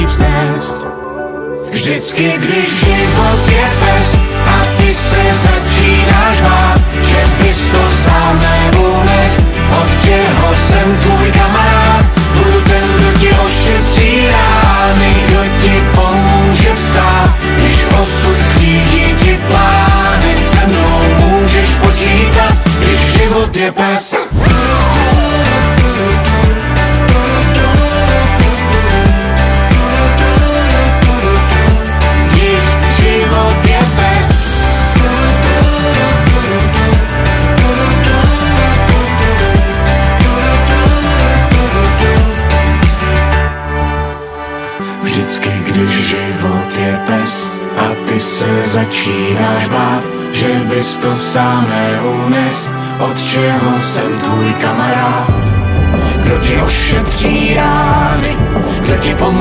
víc nést. Vždycky, když život je pes a ty se začínáš bát, že bys to sám neunes, od čeho jsem tvůj kamarád. Budu ten, kdo ti ošetří rány, kdo ti pomůže vstát, když osud skříží ti plány. Se mnou můžeš počítat, když život je pes. Vždycky, když život je pes a ty se začínáš bát, že bys to sám neunes, od čeho jsem tvůj kamarád. Kdo ti ošetří rány, kdo ti pomůže